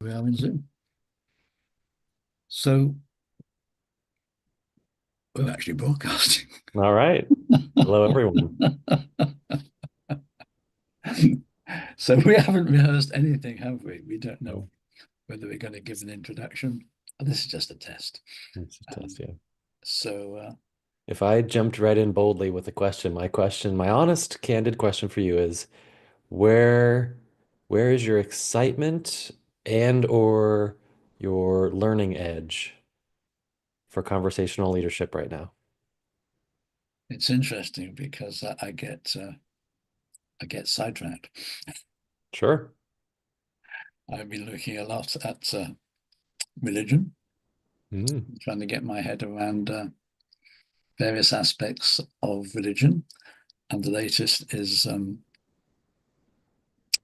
We are in Zoom. So we're actually broadcasting. All right. Hello, everyone. So we haven't rehearsed anything, have we? We don't know No, whether we're going to give an introduction. This is just a test. it's a Um, test, yeah. so If I jumped right in boldly with a question, my honest, candid question for you is where where is your excitement and or your learning edge for conversational leadership right now? it's interesting because I get sidetracked. Sure. I've been looking a lot at religion, Mm, trying to get my head around various aspects of religion. And the latest is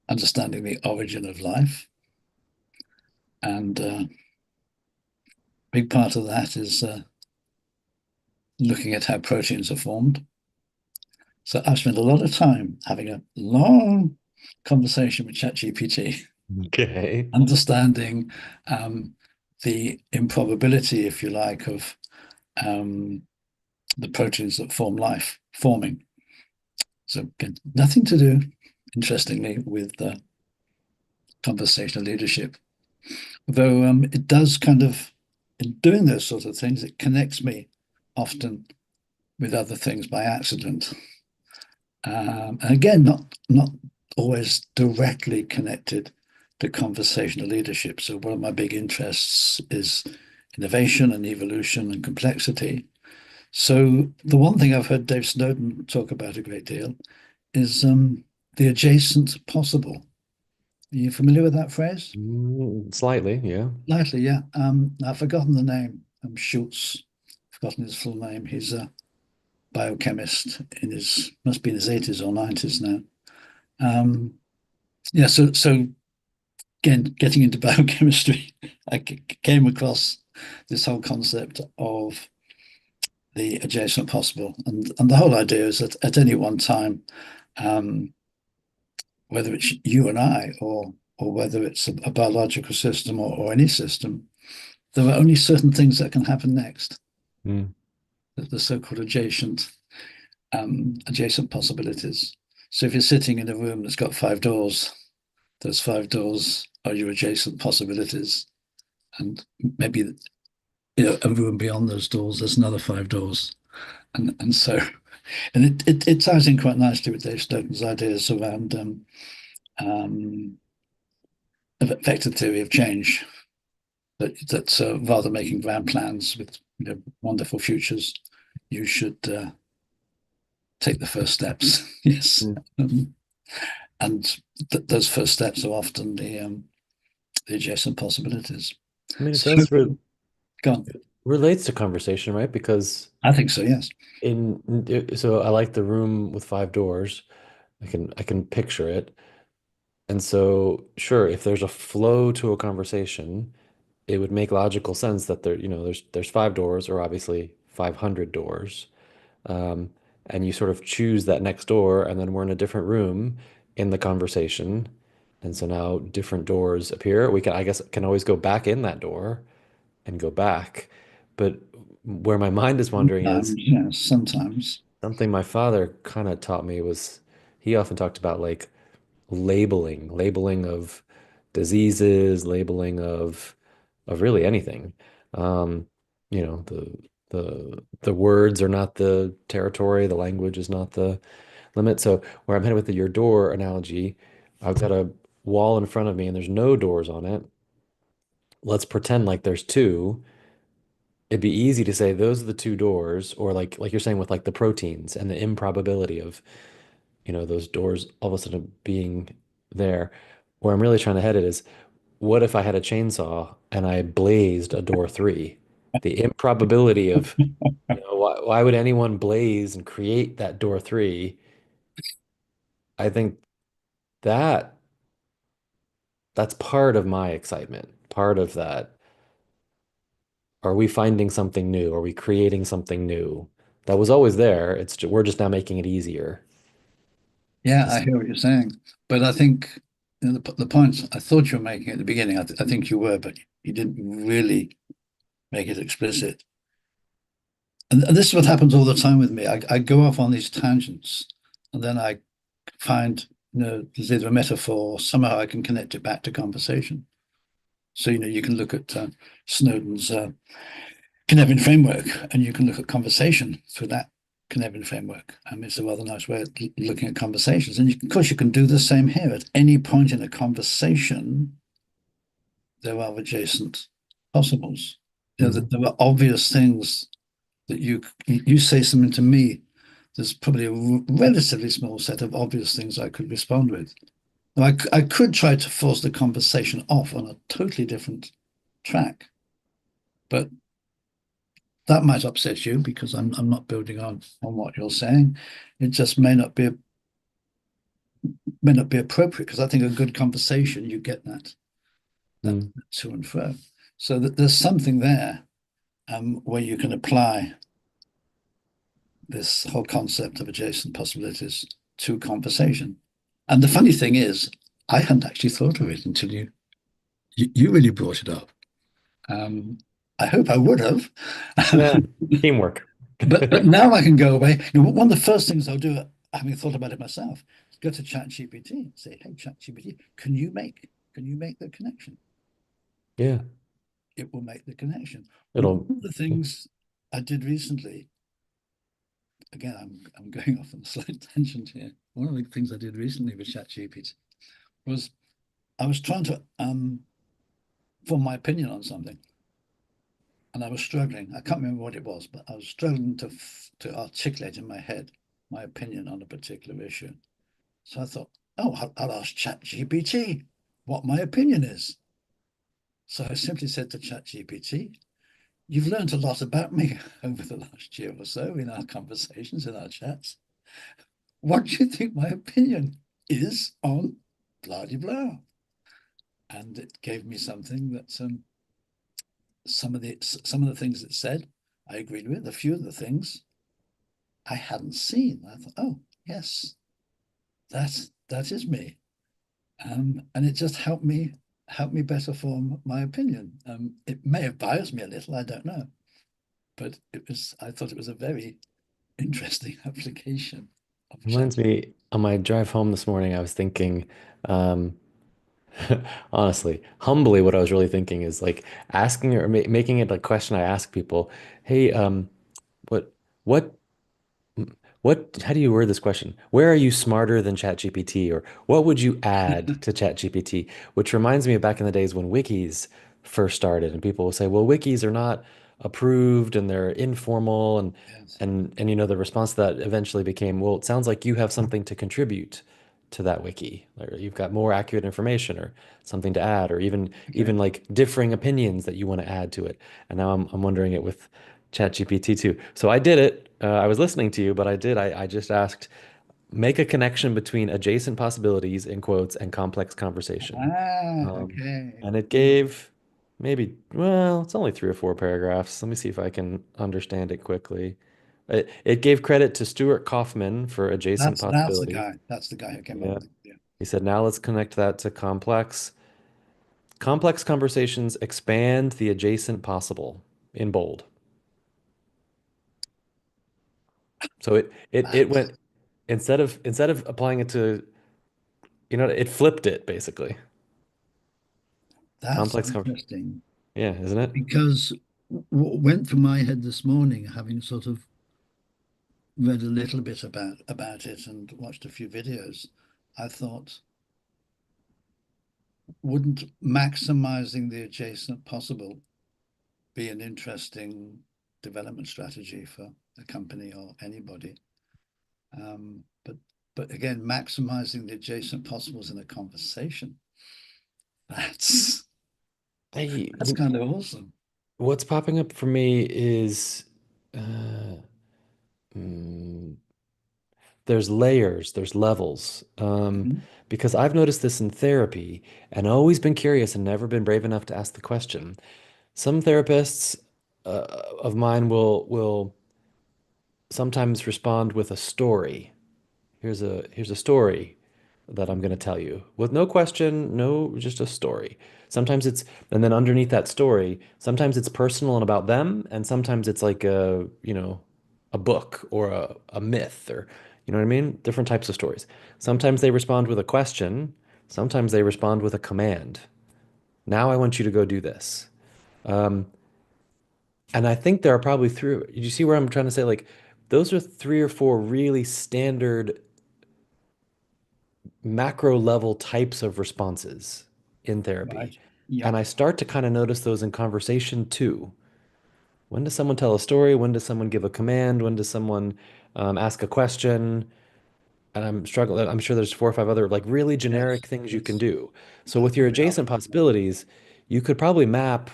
understanding the origin of life. And big part of that is looking at how proteins are formed. So I've spent a lot of time having a long conversation with ChatGPT, okay. understanding um, the improbability, if you like, of um, the proteins that form life forming. So again, nothing to do, interestingly, with conversational leadership, though it does kind of, in doing those sort of things, it connects me often with other things by accident. And again, not always directly connected to conversational leadership. So one of my big interests is innovation and evolution and complexity. So the one thing I've heard Dave Snowden talk about a great deal is the adjacent possible. Are you familiar with that phrase? Slightly, yeah. Lightly, yeah. I've forgotten the name. Schultz, forgotten his full name. He's a biochemist in his must be in his 80s or 90s now. Um, yeah, so again, getting into biochemistry, I came across this whole concept of the adjacent possible, and the whole idea is that at any one time, um, whether it's you and I, or whether it's a biological system or any system, there are only certain things that can happen next. Mm. The so-called adjacent possibilities. So if you're sitting in a room that's got five doors, those five doors are your adjacent possibilities. And maybe a room beyond those doors, there's another five doors. And so and it ties in quite nicely with Dave Snowden's ideas around um, vector theory of change. That rather making grand plans with wonderful futures, you should take the first steps. Yes, Mm. and those first steps are often the adjacent possibilities. I mean, it So, does re go on. relates to conversation, right? Because I think so. Yes. so I like the room with five doors. I can picture it. And so, sure, if there's a flow to a conversation, it would make logical sense that there's five doors or obviously 500 doors. Um, and you sort of choose that next door, and then we're in a different room in the conversation. And so now different doors appear. I guess, can always go back in that door and go back. But where my mind is wandering is Yes. Sometimes. something my father kind of taught me was he often talked about like labeling of diseases, labeling of really anything. Um, you know, the words are not the territory, the language is not the limit. So where I'm headed with your door analogy, I've got a wall in front of me and there's no doors on it. Let's pretend like there's two. It'd be easy to say those are the two doors, or like you're saying with like the proteins and the improbability of those doors all of a sudden being there. Where I'm really trying to head it is, what if I had a chainsaw and I blazed a door three? The improbability of, why would anyone blaze and create that door three? I think that that's part of my excitement. Part of that. Are we finding something new? Are we creating something new? That was always there. We're just now making it easier Yeah, to I see. hear what you're saying, but I think. the point I thought you were making at the beginning, I think you were, but you didn't really make it explicit. And this is what happens all the time with me. I go off on these tangents, and then I find, there's either a metaphor or somehow I can connect it back to conversation. So, you can look at Snowden's Cynefin framework, and you can look at conversation through that Cynefin framework. It's a rather nice way of looking at conversations. And of course, you can do the same here. At any point in a conversation, there are adjacent possibles. Mhm. There are obvious things that you say something to me. There's probably a relatively small set of obvious things I could respond with. Now, I could try to force the conversation off on a totally different track, but that might upset you because I'm not building on what you're saying. It just may not be appropriate, because I think a good conversation, you get that Mm. to and fro. So that there's something there, where you can apply this whole concept of adjacent possibilities to conversation. And the funny thing is, I hadn't actually thought of it until you really brought it up. Um, I hope I would have. Yeah, teamwork. But now I can go away. One of the first things I'll do, having thought about it myself, is go to ChatGPT and say, "Hey, ChatGPT, can you make the connection?" Yeah, It will make the connection. One it'll. of the things I did recently, again, I'm going off on a slight tangent here. One of the things I did recently with ChatGPT was I was trying to form my opinion on something, and I was struggling. I can't remember what it was, but I was struggling to articulate in my head my opinion on a particular issue. So I thought, oh, I'll ask ChatGPT what my opinion is. So I simply said to ChatGPT, "You've learned a lot about me over the last year or so in our conversations, in our chats. What do you think my opinion is on blah blah blah?" And it gave me something that some of the things it said I agreed with. A few of the things I hadn't seen. I thought, oh yes, that is me. And it just helped me better form my opinion. It may have biased me a little, I don't know, but I thought it was a very interesting application of chat. Reminds me, on my drive home this morning, I was thinking, um, honestly, humbly, what I was really thinking is like asking or ma making it a question I ask people, hey, what, what how do you word this question? Where are you smarter than ChatGPT? Or what would you add to ChatGPT? Which reminds me of back in the days when wikis first started, and people will say, well, wikis are not approved and they're informal, and Yes. and the response to that eventually became, well, it sounds like you have something to contribute to that wiki, or you've got more accurate information or something to add, or even Okay. even like differing opinions that you want to add to it. And now I'm wondering it with ChatGPT too. So I did it. I was listening to you, but I did. I just asked, make a connection between adjacent possibilities in quotes and complex conversation. Um, Okay. and it gave maybe, well, it's only 3 or 4 paragraphs. Let me see if I can understand it quickly. It gave credit to Stuart Kaufman for adjacent That's the possibilities. guy. That's the guy who came up Yeah. with it. Yeah. He said, now let's connect that to complex. Complex conversations expand the adjacent possible in bold. So it That's went instead of applying it to, it flipped it basically. that's Complex conver interesting, Yeah, isn't it? because what went through my head this morning, having sort of read a little bit about it and watched a few videos, I thought, wouldn't maximizing the adjacent possible be an interesting development strategy for a company or anybody? But again, maximizing the adjacent possibles in a conversation, that's I, that's kind of awesome. what's popping up for me is uh, mm, there's layers, there's levels. Mhm. Because I've noticed this in therapy and always been curious and never been brave enough to ask the question. Some therapists of mine will sometimes respond with a story. Here's a story. that I'm going to tell you with no question, no, just a story. Sometimes it's, and then underneath that story, sometimes it's personal and about them, and sometimes it's like a book or a myth or, you know what I mean? Different types of stories. Sometimes they respond with a question, sometimes they respond with a command. Now I want you to go do this. Um, and I think there are probably three. You see where I'm trying to say? Like, those are three or four really standard macro level types of responses in therapy. Right. And Yep. I start to kind of notice those in conversation too. When does someone tell a story? When does someone give a command? When does someone ask a question? And I'm struggling. I'm sure there's four or five other like really generic Yes. things you can Yes. do. So That with your we are. adjacent possibilities, you could probably map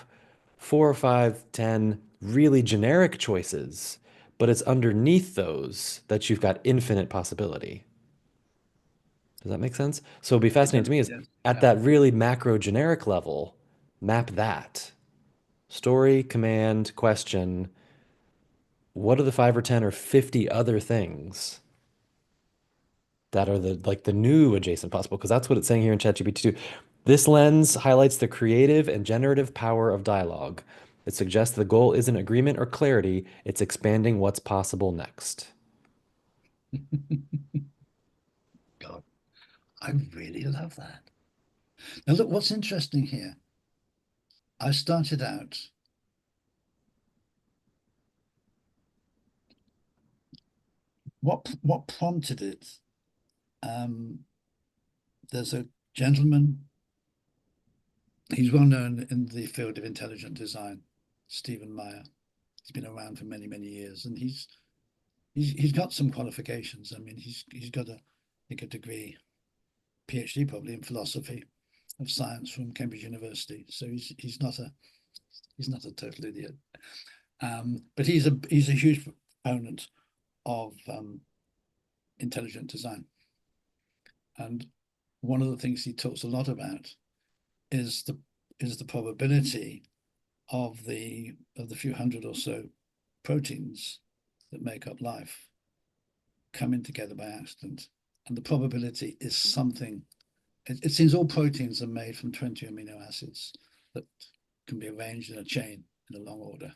four or five, 10 really generic choices, but it's underneath those that you've got infinite possibility. Does that make sense? So it'd be It fascinating to does. me is Yes. at Yeah. that really macro generic level, map that. Story, command, question. What are the five or 10 or 50 other things that are the like the new adjacent possible? Because that's what it's saying here in ChatGPT 2. This lens highlights the creative and generative power of dialogue. It suggests the goal isn't agreement or clarity, it's expanding what's possible next. God, I really love that. Now, look, what's interesting here. I started out, what prompted it? Um, there's a gentleman, he's well known in the field of intelligent design, Stephen Meyer. He's been around for many, many years, and he's got some qualifications. I mean, he's got I think a degree, PhD probably in philosophy of science from Cambridge University. So he's not a total idiot. But he's a huge proponent of intelligent design. And one of the things he talks a lot about is the probability of the few hundred or so proteins that make up life coming together by accident. And the probability is something, it seems all proteins are made from 20 amino acids that can be arranged in a chain in a long order.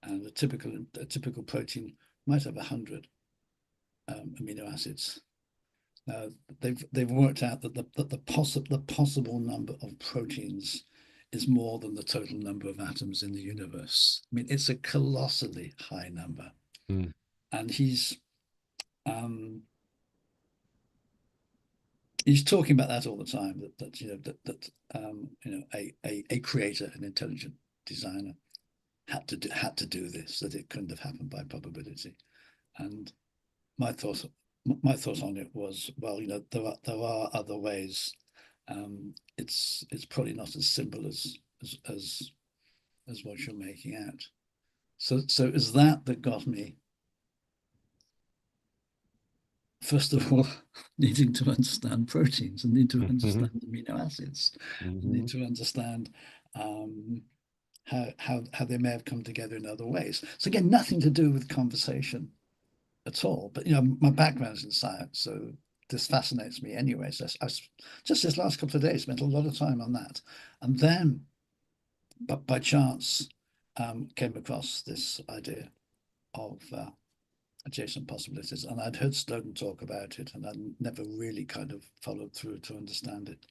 And a typical protein might have 100 amino acids. Uh, they've worked out that the possible number of proteins is more than the total number of atoms in the universe. I mean, it's a colossally high number, Mm. and um, he's talking about that all the time. That a creator, an intelligent designer, had to do this. That it couldn't have happened by probability. And my thought my thought on it was, well, there are other ways. It's probably not as simple as what you're making out. So is that got me, first of all, needing to understand proteins and need to understand Mhm. amino acids, and need Mhm. to understand um, how they may have come together in other ways. So again, nothing to do with conversation at all. But my background is in science, so this fascinates me anyway. So I just this last couple of days spent a lot of time on that, and then, but by chance, came across this idea of adjacent possibilities, and I'd heard Snowden talk about it, and I'd never really kind of followed through to understand it.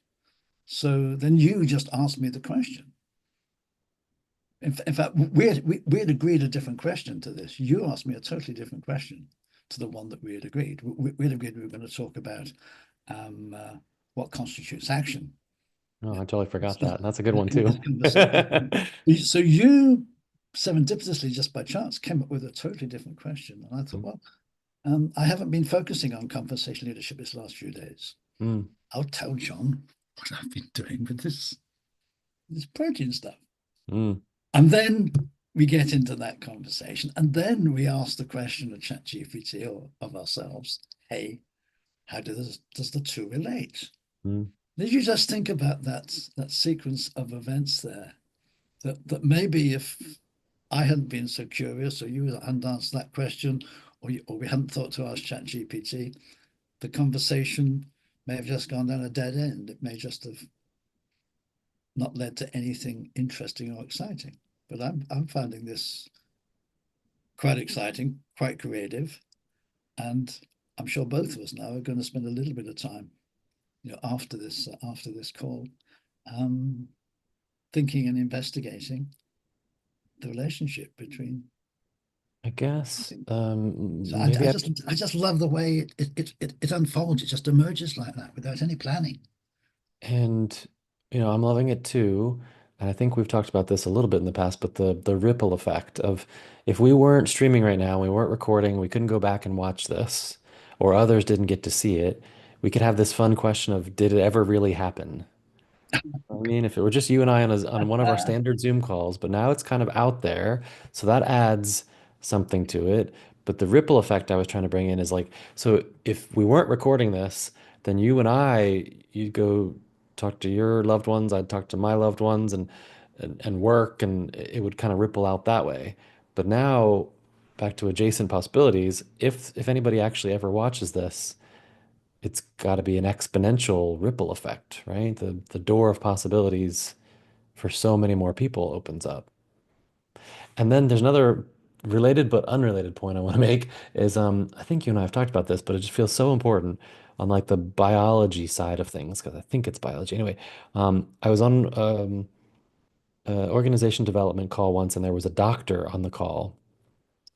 So then you just asked me the question. In fact, we had agreed a different question to this. You asked me a totally different question to the one that we had agreed. We had agreed we were going to talk about what constitutes action Oh, I totally forgot in that. That's a good one too. this conversation. So you serendipitously, just by chance, came up with a totally different question. And I thought, well, I haven't been focusing on conversational leadership this last few days. Mm. I'll tell John what I've been doing with this protein stuff. Mm. And then we get into that conversation. And then we ask the question of ChatGPT or of ourselves, hey, how does the two relate? Mm. Did you just think about that sequence of events there? That maybe if I hadn't been so curious, or you hadn't answered that question, or we hadn't thought to ask ChatGPT, the conversation may have just gone down a dead end. It may just have not led to anything interesting or exciting. But I'm finding this quite exciting, quite creative, and I'm sure both of us now are going to spend a little bit of time, after this call, um, thinking and investigating the relationship between I guess things. So maybe I just love the way it unfolds. It just emerges like that without any planning. and I'm loving it too. And I think we've talked about this a little bit in the past, but the ripple effect of if we weren't streaming right now, we weren't recording, we couldn't go back and watch this, or others didn't get to see it, we could have this fun question of did it ever really happen? I mean, if it were just you and I on one of our standard Zoom calls, but now it's kind of out there, so that adds something to it. But the ripple effect I was trying to bring in is like, so if we weren't recording this, then you and I, you'd go talk to your loved ones, I'd talk to my loved ones, and work, and it would kind of ripple out that way. But now, back to adjacent possibilities, if anybody actually ever watches this, it's got to be an exponential ripple effect, right? The door of possibilities for so many more people opens up. And then there's another related but unrelated point I want to make is I think you and I have talked about this, but it just feels so important on like the biology side of things because I think it's biology. Anyway, I was on organization development call once and there was a doctor on the call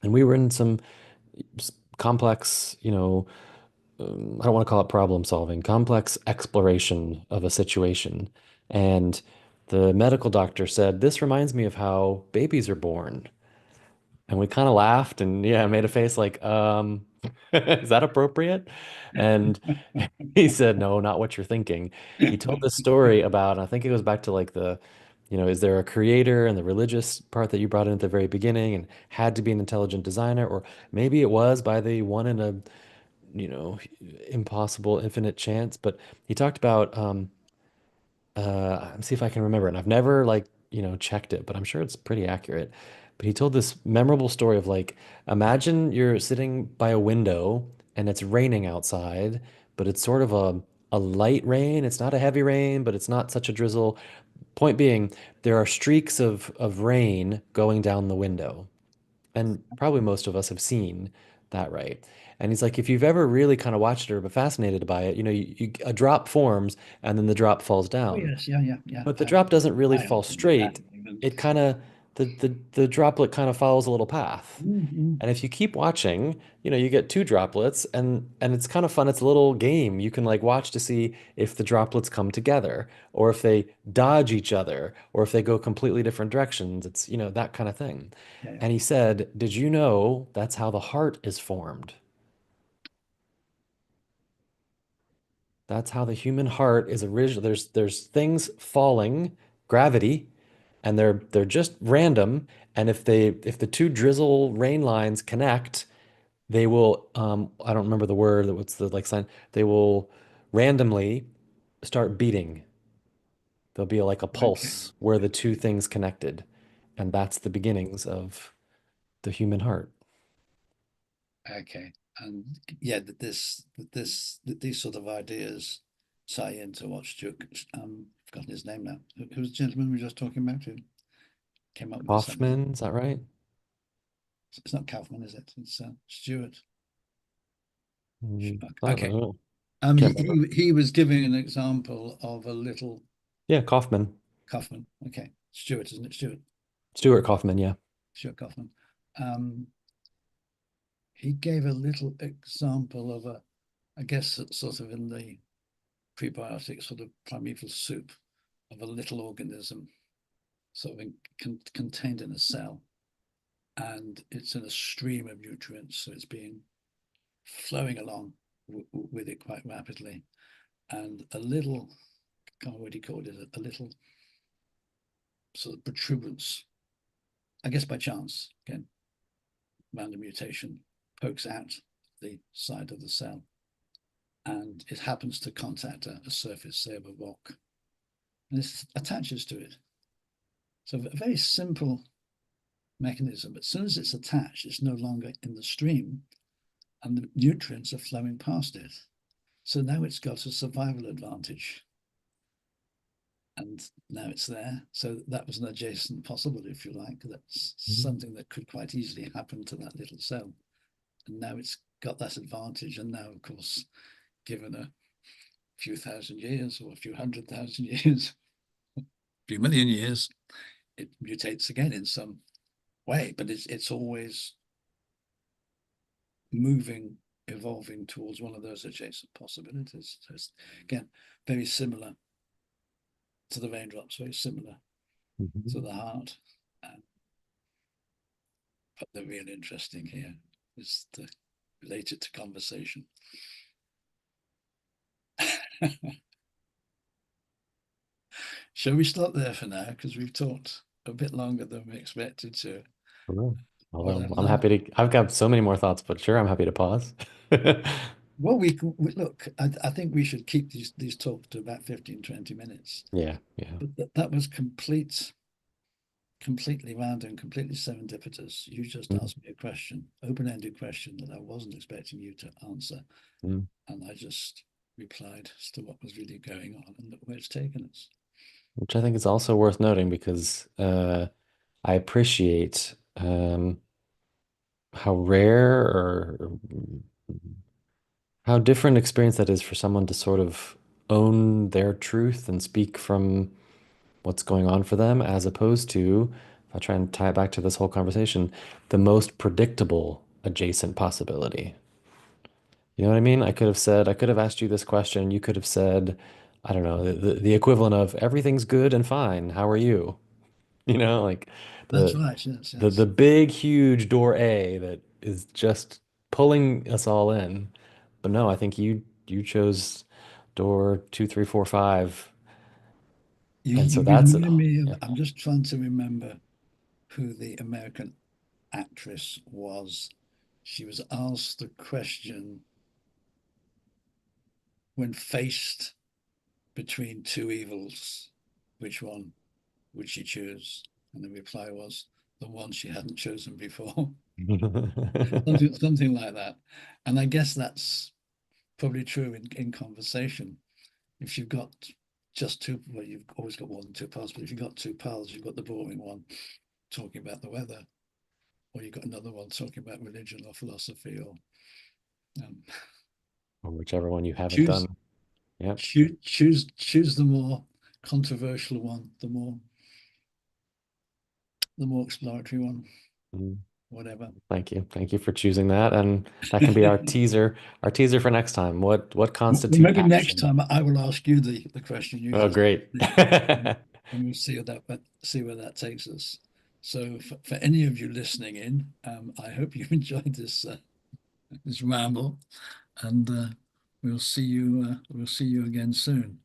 and we were in some complex, I don't want to call it problem solving, complex exploration of a situation. And the medical doctor said, "This reminds me of how babies are born." And we kind of laughed and yeah, made a face like, is that appropriate? And he said, "No, not what you're thinking." He told this story about, I think it goes back to like is there a creator and the religious part that you brought in at the very beginning and had to be an intelligent designer, or maybe it was by the one in a you know, impossible, infinite chance. But he talked about, let me see if I can remember it. And I've never like, checked it, but I'm sure it's pretty accurate. But he told this memorable story of like, imagine you're sitting by a window and it's raining outside, but it's sort of a light rain. It's not a heavy rain, but it's not such a drizzle. Point being, there are streaks of rain going down the window. And probably most of us have seen that, right? And he's like, if you've ever really kind of watched it or been fascinated by it, a drop forms and then the drop falls Oh down. yes, yeah. But the drop doesn't really I fall haven't seen it straight. happening. It kind of the droplet kind of follows a little path. Mm-hmm. And if you keep watching, you get two droplets and it's kind of fun. It's a little game. You can like watch to see if the droplets come together or if they dodge each other or if they go completely different directions. It's, that kind of thing. Yeah. And he said, "Did you know that's how the heart is formed?" That's how the human heart is original. There's things falling, gravity, and they're just random. And if the two drizzle rain lines connect, they will I don't remember the word, what's the like sign? They will randomly start beating. There'll be like a Okay. pulse where the two things connected. And that's the beginnings of the human heart. Okay. And yeah, these sort of ideas tie into what Stuart, forgotten his name now. Who's the gentleman we were just talking about who came up with this idea? Hoffman, is that right? It's not Kaufman, is it? It's Stuart. I don't Okay. know. He, Can't remember. he was giving an example of a little Yeah, Kaufman. Kaufman. Okay. Stuart, isn't it? Stuart Kaufman, yeah. Stuart Kaufman. Um, he gave a little example of I guess it's sort of in the prebiotic sort of primeval soup of a little organism sort of contained in a cell, and it's in a stream of nutrients, so it's being flowing along with it quite rapidly, and a little, God, what do you call it, a little sort of protuberance, I guess by chance, again, random mutation, pokes out the side of the cell, and it happens to contact a surface, say, of a rock, and it attaches to it. So a very simple mechanism. As soon as it's attached, it's no longer in the stream, and the nutrients are flowing past it. So now it's got a survival advantage. And now it's there. So that was an adjacent possible, if you like. That's Mhm. something that could quite easily happen to that little cell. And now it's got that advantage. And now, of course, given a few thousand years or a few 100,000 years, a few million years, it mutates again in some way. But it's always moving, evolving towards one of those adjacent possibilities. So it's, again, very similar to the raindrops, very similar Mhm. to the heart. But the real interesting here is the related to conversation. Shall we stop there for now? Because we've talked a bit longer than we expected to. Cool. What Although I've I'm learned. happy to, I've got so many more thoughts, but sure, I'm happy to pause. Well, we look, I think we should keep these talks to about 15, 20 minutes. Yeah, yeah. But that was completely random, completely serendipitous. You just Mm, asked me a question, open-ended question that I wasn't expecting you to answer. mm. And I just replied as to what was really going on and where it's taken us. Which I think is also worth noting because I appreciate how rare or how different experience that is for someone to sort of own their truth and speak from what's going on for them, as opposed to, if I try and tie it back to this whole conversation, the most predictable adjacent possibility. You know what I mean? I could have asked you this question. You could have said, I don't know, the equivalent of everything's good and fine. How are you? You know, like That's the right. Yes, the yes. big huge door A that is just pulling us all in. But no, I think you chose door two, three, four, five. And so You that's remind me of, yeah. I'm just trying to remember who the American actress was. She was asked the question when faced between two evils, which one would she choose? And the reply was the one she hadn't chosen before. Something like that. And I guess that's probably true in conversation. If you've got just two, well, you've always got one and two pals, but if you've got two pals, you've got the boring one talking about the weather, or you've got another one talking about religion or philosophy, or um, Or whichever one you haven't choose done. Yep. choose the more controversial one, the more exploratory one, Mm. whatever. Thank you. Thank you for choosing that. And that can be our teaser for next time. What Well, constitute maybe next action? time I will ask you the question you Oh, just great. did, and we'll see where that takes us. So, for any of you listening in, I hope you enjoyed this ramble, and we'll see you again soon.